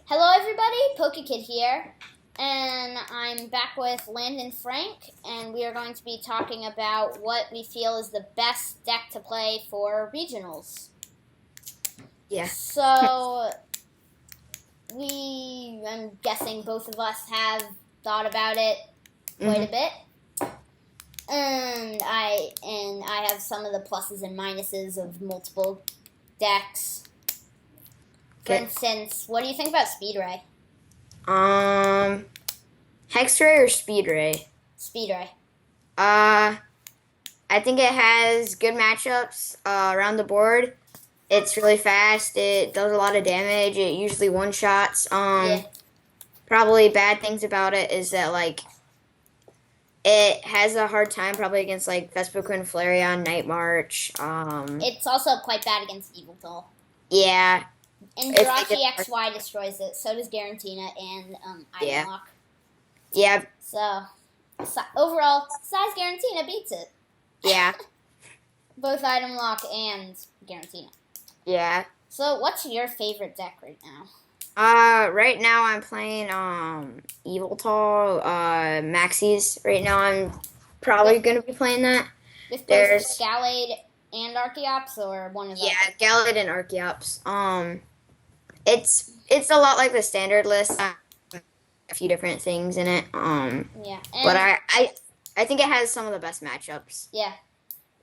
Hello everybody, PokeKid here, and I'm back with Landon Frank, and we are going to be talking about what we feel is the best deck to play for regionals. Yeah. So, I'm guessing both of us have thought about it quite a bit. And I have some of the pluses and minuses of multiple decks. For instance, what do you think about Speedray? Hexray or Speedray? Speedray. I think it has good matchups around the board. It's really fast. It does a lot of damage. It usually one-shots. Probably bad things about it is that, like, it has a hard time probably against, like, Vespiquen, Flareon, Night March. It's also quite bad against Yveltal. Yeah. And Jirachi XY destroys it. So does Garantina and Item Lock. Yeah. So overall, size Garantina beats it. Yeah. Both Item Lock and Garantina. Yeah. So what's your favorite deck right now? Right now I'm playing Yveltal, Maxis. Right now I'm probably gonna be playing that. With both Gallade and Archeops, or one of them? Yeah, Gallade and Archeops. It's a lot like the standard list. A few different things in it. Yeah. But I think it has some of the best matchups. Yeah.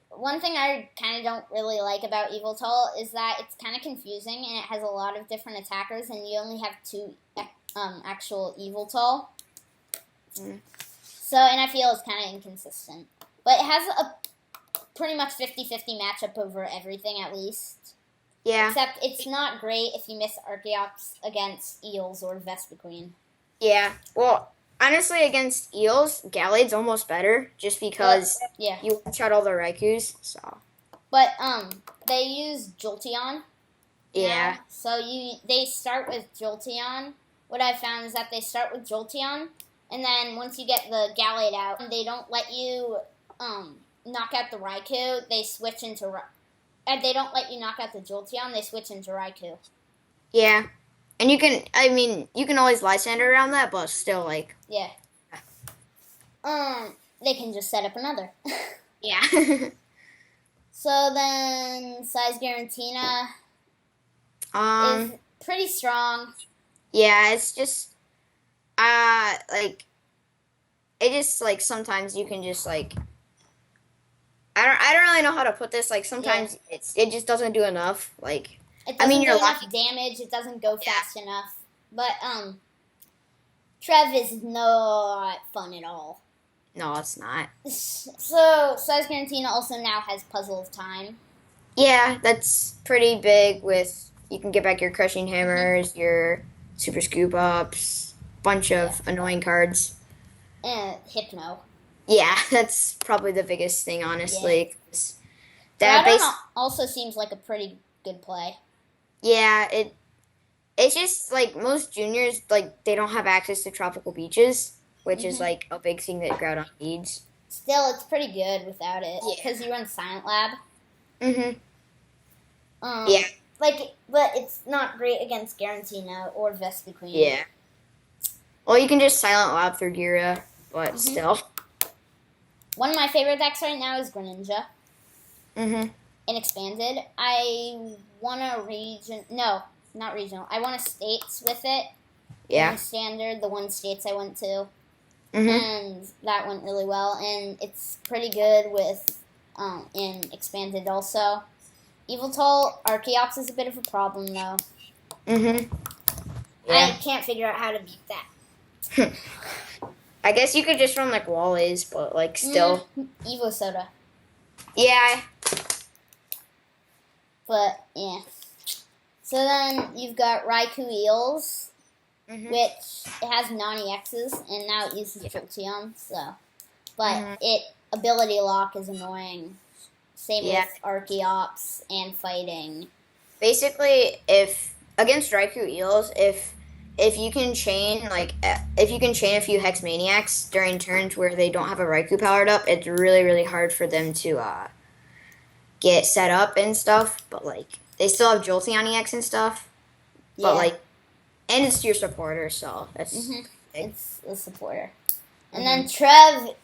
One thing I kind of don't really like about Yveltal is that it's kind of confusing and it has a lot of different attackers, and you only have two actual Yveltal. So, and I feel it's kind of inconsistent. But it has a pretty much 50-50 matchup over everything, at least. Yeah. Except it's not great if you miss Archeops against Eels or Vespiquen. Yeah. Well, honestly, against Eels, Gallade's almost better just because you one-shot all the Raikus. So. But they use Jolteon. Yeah. Now. So they start with Jolteon. What I've found is that they start with Jolteon, and then once you get the Gallade out, they don't let you knock out the Raikou. They switch into they don't let you knock out the Jolteon. They switch into Raikou. Yeah. And you can always Lysander around that, but still, like... Yeah. They can just set up another. Yeah. So then, size Garantina is pretty strong. Yeah, it's just... sometimes you can just, like... I don't really know how to put this. Like, sometimes it just doesn't do enough. Like... It doesn't do enough damage. It doesn't go fast enough. But, Trev is not fun at all. No, it's not. So, Size Garantina also now has Puzzle of Time. Yeah, that's pretty big with... You can get back your Crushing Hammers, your Super Scoop Ups, bunch of annoying cards. And Hypno. Yeah, that's probably the biggest thing, honestly. Yeah. That also seems like a pretty good play. Yeah, it's just, like, most juniors, like, they don't have access to tropical beaches, which is, like, a big thing that Groudon needs. Still, it's pretty good without it, because you run Silent Lab. Yeah. But it's not great against Garantina or Vespiquen. Yeah. Well, you can just Silent Lab through Gira, but still. One of my favorite decks right now is Greninja. In Expanded. I won a region... No, not regional. I won a states with it. Yeah. In Standard, the one states I went to. And that went really well. And it's pretty good with in Expanded also. Yveltal Archeops is a bit of a problem, though. Yeah. I can't figure out how to beat that. I guess you could just run, like, Wallies, but, like, still. Evo Soda. Yeah. But, yeah. So then you've got Raikou Eels, which it has non-EXs, and now it uses Jolteon, so. But ability lock is annoying. Same with Archeops and fighting. Basically, against Raikou Eels, if you can chain a few Hex Maniacs during turns where they don't have a Raikou powered up, it's really, really hard for them to get set up and stuff. But, like, they still have Jolteon EX and stuff. But, like, And it's your supporter, so that's It's a supporter. And then Trev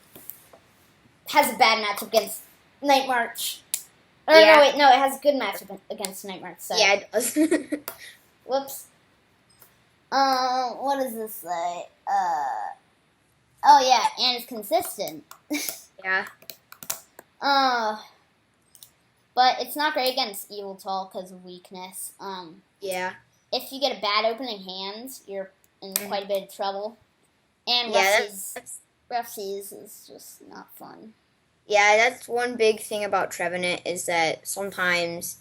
has a bad matchup against Night March. Oh, no, wait, no, it has a good matchup against Night March. Sorry. Yeah, it does. Whoops. What does this say? Oh yeah, and it's consistent. Yeah. But it's not great against Evil Tall because of weakness. Yeah. If you get a bad opening hand, you're in quite a bit of trouble. And Rough Seas is just not fun. Yeah, that's one big thing about Trevenant is that sometimes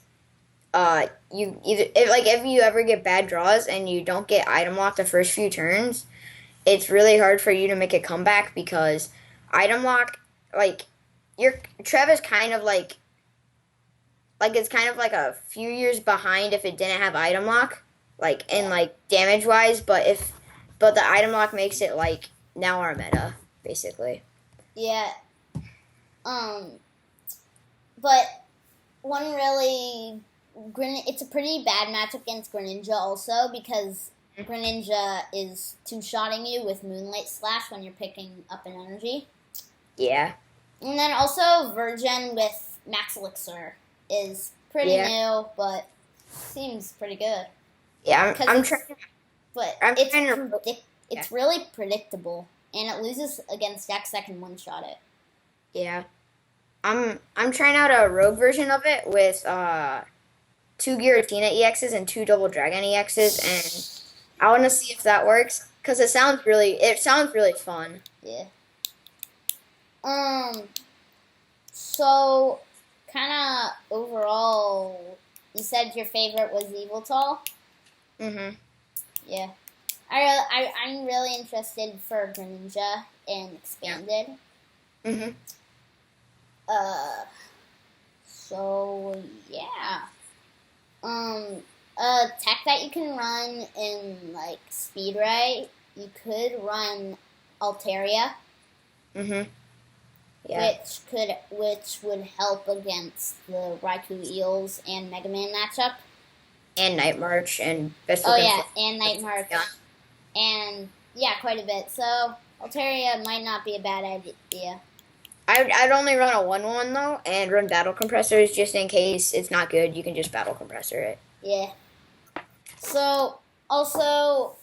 you if you ever get bad draws and you don't get item lock the first few turns, it's really hard for you to make a comeback because item lock, like, your Trev is kind of like it's kind of like a few years behind if it didn't have item lock, like in like damage wise, but the item lock makes it like now our meta basically. Yeah. But one really it's a pretty bad matchup against Greninja also because Greninja is two-shotting you with Moonlight Slash when you're picking up an energy. Yeah. And then also Virgin with Max Elixir is pretty new, but seems pretty good. Yeah, I'm trying. But it's really predictable, and it loses against decks that can one-shot it. Yeah. I'm trying out a rogue version of it with 2 Giratina EXs and 2 Double Dragon EXs, and I want to see if that works because it sounds really fun. Yeah. So kind of overall, you said your favorite was Evil Tall. Yeah. I'm really interested for Greninja and Expanded. So yeah. Tech that you can run in like Speed Ray, you could run Altaria. Yeah. Which would help against the Raikou Eels and Mega Man matchup. And Night March and Best and Night March. Yeah. And yeah, quite a bit. So Altaria might not be a bad idea. I'd only run a 1/1 though, and run Battle Compressors just in case it's not good. You can just Battle Compressor it. Yeah. So also,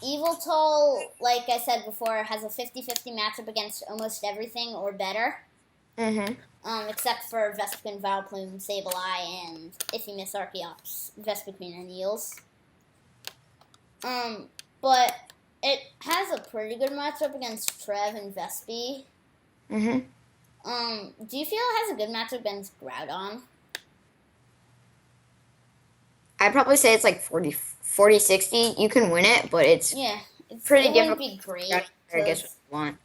Evil Toll, like I said before, has a 50-50 matchup against almost everything or better. Except for Vespiquen, Vileplume, Sableye, and if you miss Archeops, Vespiquen and Eels. But it has a pretty good matchup against Trev and Vespi. Do you feel it has a good matchup against Groudon? I'd probably say it's like 40-60. You can win it, but it's pretty difficult. Be great. I guess what you want.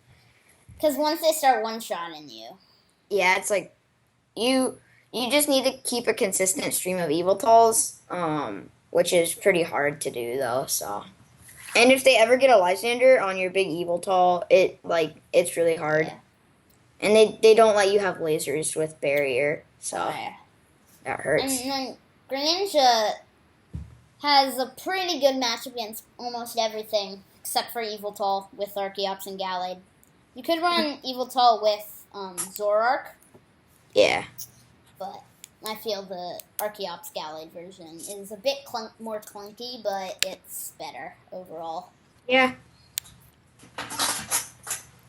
Because once they start one-shotting you. Yeah, it's like you just need to keep a consistent stream of Evil Talls, which is pretty hard to do though. So, and if they ever get a Lysander on your big Evil Tall, it's really hard. Yeah. And they don't let you have lasers with barrier, so that hurts. And then Greninja has a pretty good matchup against almost everything except for Evil Tall with Archeops and Gallade. You could run Evil Tall with Zoroark. Yeah. But I feel the Archeops Gallade version is a bit more clunky, but it's better overall. Yeah.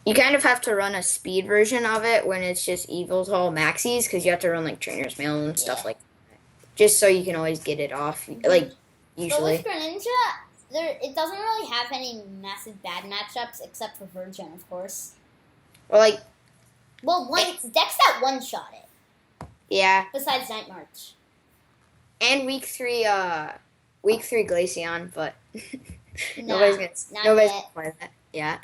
You kind of have to run a speed version of it when it's just Evil Tall Maxis, because you have to run like Trainer's Mail and stuff like that. Just so you can always get it off, like, usually. But with Greninja, it doesn't really have any massive bad matchups, except for Virgin, of course. Well, decks that one-shot it. Yeah. Besides Night March. And week 3 Glaceon, but nobody's gonna play that. Yeah.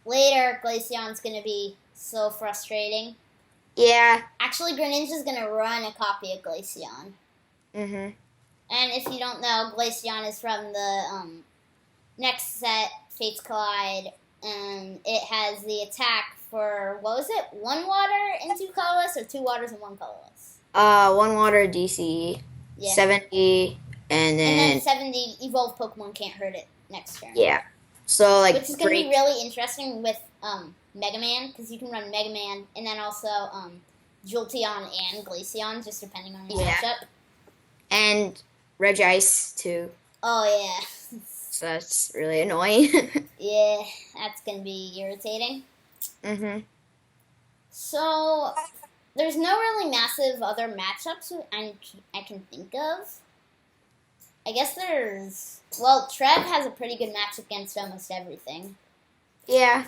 Later, Glaceon's gonna be so frustrating. Yeah. Actually, Greninja's gonna run a copy of Glaceon. And if you don't know, Glaceon is from the next set, Fates Collide, and it has the attack for, what was it, 1 water and 2 colorless, or 2 waters and 1 colorless? 1 water DC, 70 And then then 70 evolved Pokemon can't hurt it next turn. yeah. So like which is going to be really interesting with Mega Man, because you can run Mega Man and then also Jolteon and Glaceon, just depending on the matchup. And Regice too. Oh yeah. So that's really annoying. Yeah, that's going to be irritating. So there's no really massive other matchups I can think of. I guess there's... Well, Trev has a pretty good match against almost everything. Yeah.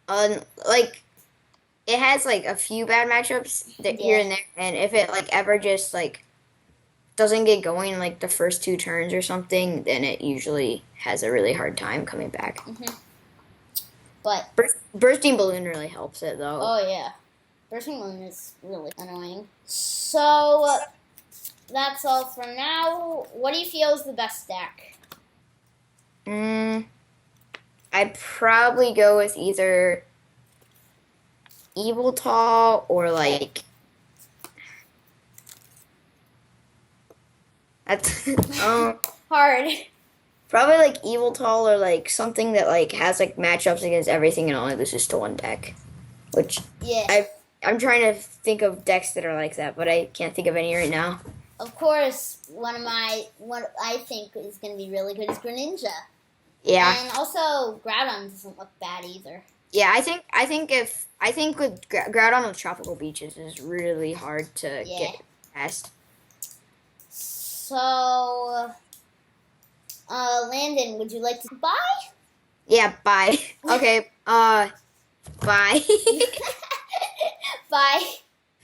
Like, it has, like, a few bad matchups here and there. And if it, like, ever just, like, doesn't get going in, like, the first 2 turns or something, then it usually has a really hard time coming back. But... Bursting Balloon really helps it, though. Oh, yeah. Bursting Balloon is really annoying. So... That's all for now. What do you feel is the best stack? I'd probably go with either Eviltal or like that's hard. Probably like Eviltal or like something that like has like matchups against everything and only loses to one deck. Which I'm trying to think of decks that are like that, but I can't think of any right now. Of course, what I think is going to be really good is Greninja. Yeah. And also, Groudon doesn't look bad either. Yeah, I think with Groudon with Tropical Beaches is really hard to get past. So, Landon, would you like to buy? Yeah, bye. Okay, bye. Bye.